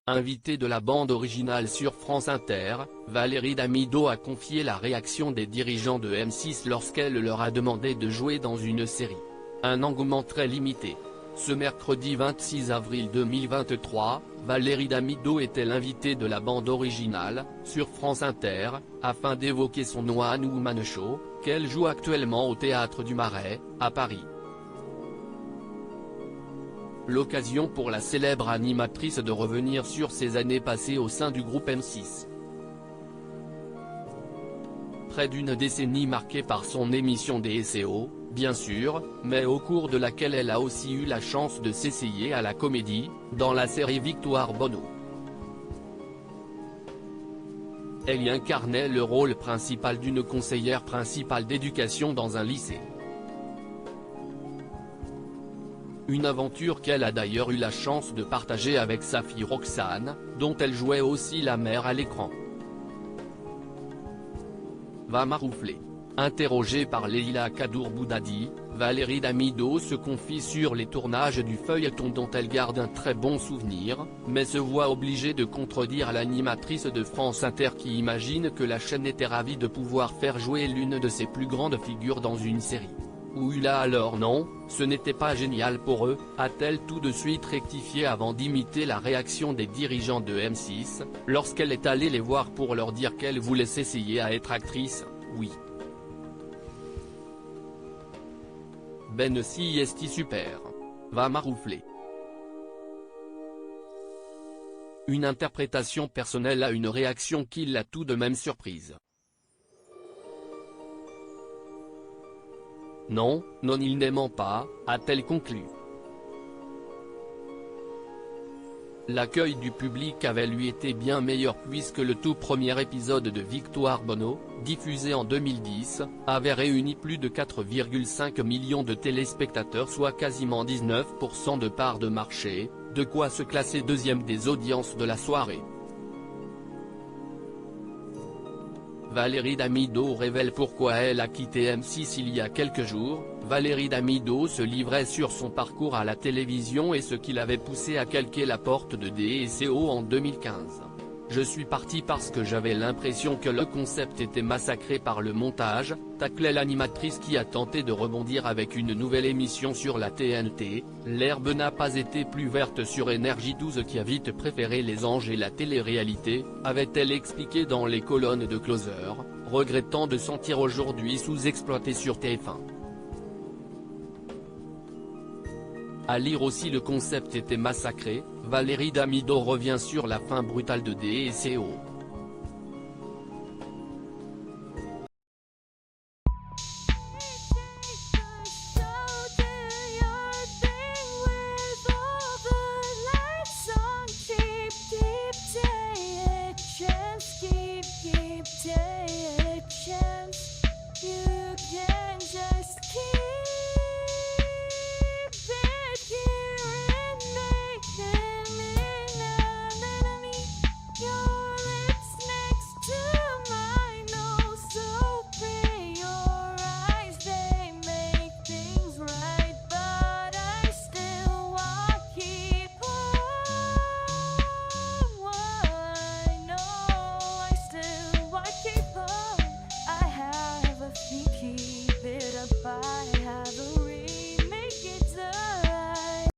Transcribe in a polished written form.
Invitée de la bande originale sur France Inter, Valérie Damido a confié la réaction des dirigeants de M6 lorsqu'elle leur a demandé de jouer dans une série. Un engouement très limité. Ce mercredi 26 avril 2023, Valérie Damido était l'invitée de la bande originale, sur France Inter, afin d'évoquer son One Woman Show, qu'elle joue actuellement au Théâtre du Marais, à Paris. L'occasion pour la célèbre animatrice de revenir sur ses années passées au sein du groupe M6. Près d'une décennie marquée par son émission DSO, bien sûr, mais au cours de laquelle elle a aussi eu la chance de s'essayer à la comédie, dans la série Victoire Bono. Elle y incarnait le rôle principal d'une conseillère principale d'éducation dans un lycée. Une aventure qu'elle a d'ailleurs eu la chance de partager avec sa fille Roxane, dont elle jouait aussi la mère à l'écran. Va maroufler. Interrogée par Leila Kadour-Boudadi, Valérie Damido se confie sur les tournages du feuilleton dont elle garde un très bon souvenir, mais se voit obligée de contredire l'animatrice de France Inter qui imagine que la chaîne était ravie de pouvoir faire jouer l'une de ses plus grandes figures dans une série. Oula alors non, ce n'était pas génial pour eux, a-t-elle tout de suite rectifié avant d'imiter la réaction des dirigeants de M6, lorsqu'elle est allée les voir pour leur dire qu'elle voulait s'essayer à être actrice. Oui. Ben si esti super. Va maroufler. Une interprétation personnelle à une réaction qui l'a tout de même surprise. Non, non il n'aimant pas, a-t-elle conclu. L'accueil du public avait lui été bien meilleur puisque le tout premier épisode de Victoire Bono, diffusé en 2010, avait réuni plus de 4,5 millions de téléspectateurs soit quasiment 19% de part de marché, de quoi se classer deuxième des audiences de la soirée. Valérie Damido révèle pourquoi elle a quitté M6 il y a quelques jours. Valérie Damido se livrait sur son parcours à la télévision et ce qui l'avait poussé à calquer la porte de DSO en 2015. Je suis partie parce que j'avais l'impression que le concept était massacré par le montage, taclait l'animatrice qui a tenté de rebondir avec une nouvelle émission sur la TNT. L'herbe n'a pas été plus verte sur Énergie 12 qui a vite préféré les anges et la télé-réalité, avait-elle expliqué dans les colonnes de Closer, regrettant de sentir aujourd'hui sous-exploité sur TF1. À lire aussi le concept était massacré, Valérie Damido revient sur la fin brutale de DSO.